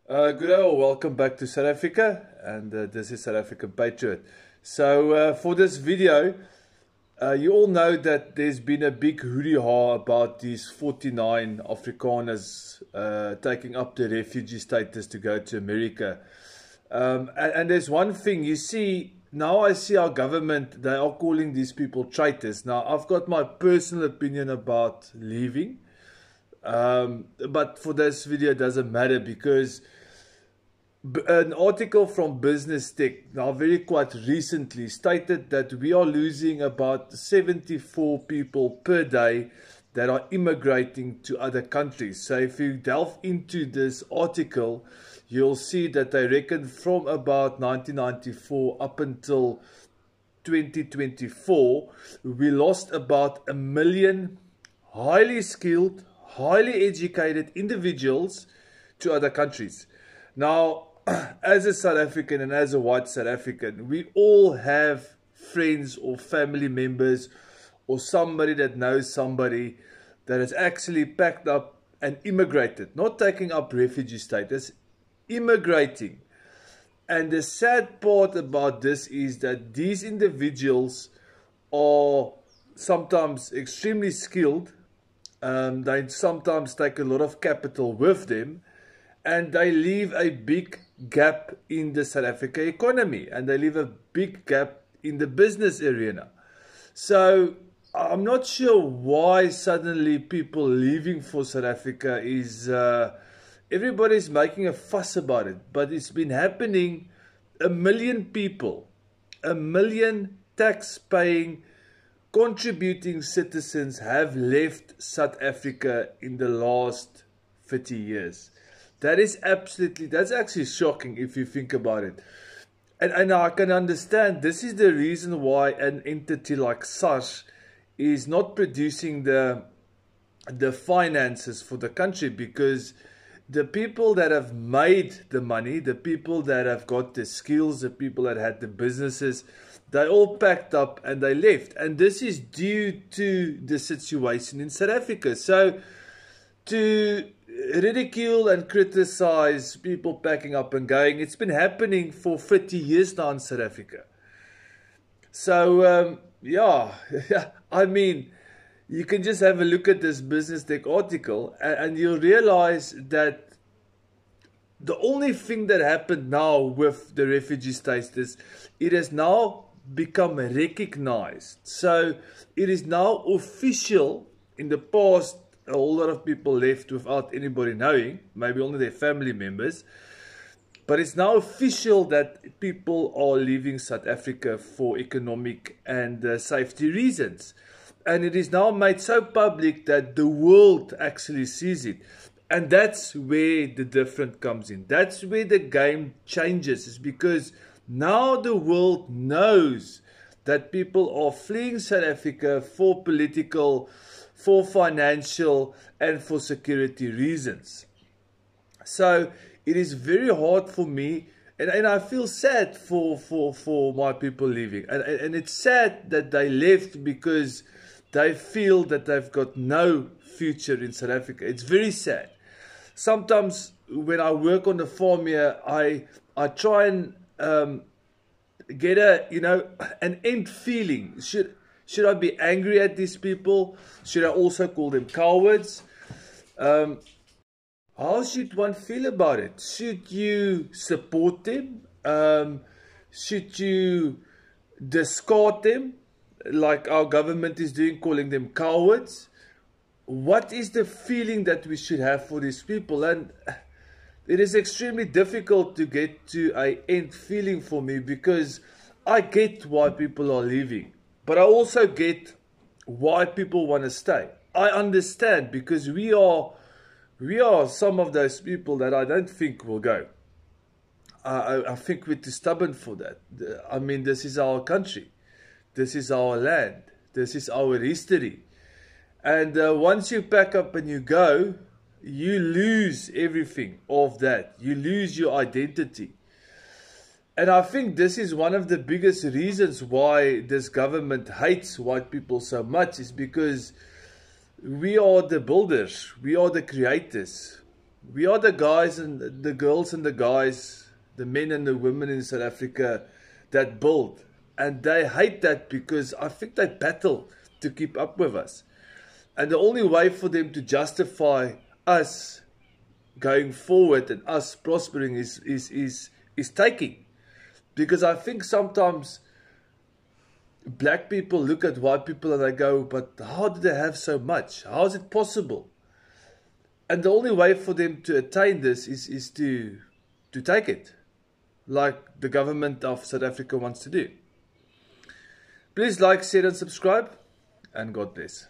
Good day, all. Welcome back to South Africa, and this is South African Patriot. So for this video, you all know that there's been a big hoo-ha about these 49 Afrikaners taking up the refugee status to go to America. And there's one thing, you see, now I see our government, they are calling these people traitors. Now, I've got my personal opinion about leaving. But for this video, it doesn't matter because an article from Business Tech, now very quite recently, stated that we are losing about 74 people per day that are immigrating to other countries. So if you delve into this article, you'll see that they reckon from about 1994 up until 2024, we lost about 1 million highly skilled, highly educated individuals to other countries. Now, as a South African and as a white South African, we all have friends or family members or somebody that knows somebody that has actually packed up and immigrated, not taking up refugee status, immigrating. And the sad part about this is that these individuals are sometimes extremely skilled. They sometimes take a lot of capital with them, and they leave a big gap in the South Africa economy, and they leave a big gap in the business arena. So I'm not sure why suddenly people leaving for South Africa is, everybody's making a fuss about it, but it's been happening. 1 million people, 1 million tax-paying, contributing citizens have left South Africa in the last 30 years. That's actually shocking if you think about it. And I can understand this is the reason why an entity like SARS is not producing the finances for the country, because the people that have made the money, the people that have got the skills, the people that had the businesses, they all packed up and they left. And this is due to the situation in South Africa. So to ridicule and criticize people packing up and going, it's been happening for 30 years now in South Africa. So yeah, I mean, you can just have a look at this Business Tech article and you'll realize that the only thing that happened now with the refugee status, it has now become recognized. So it is now official. In the past, a whole lot of people left without anybody knowing, maybe only their family members. But it's now official that people are leaving South Africa for economic and safety reasons. And it is now made so public that the world actually sees it. And that's where the difference comes in. That's where the game changes. It's because now the world knows that people are fleeing South Africa for political, for financial, and for security reasons. So it is very hard for me, and I feel sad for my people leaving. And it's sad that they left because they feel that they've got no future in South Africa. It's very sad. Sometimes when I work on the farm here, I try and get an end feeling. Should I be angry at these people? Should I also call them cowards? How should one feel about it? Should you support them? Should you discard them, like our government is doing, calling them cowards? What is the feeling that we should have for these people? And it is extremely difficult to get to an end feeling for me, because I get why people are leaving, but I also get why people want to stay. I understand, because we are some of those people that I don't think will go. I think we're too stubborn for that. I mean, this is our country. This is our land. This is our history. And once you pack up and you go, you lose everything of that. You lose your identity. And I think this is one of the biggest reasons why this government hates white people so much, is because we are the builders. We are the creators. We are the guys and the girls and the guys, the men and the women in South Africa that build. And they hate that because I think they battle to keep up with us. And the only way for them to justify us going forward and us prospering is taking. Because I think sometimes black people look at white people and they go, but how do they have so much? How is it possible? And the only way for them to attain this is to take it, like the government of South Africa wants to do. Please like, share and subscribe, and God bless.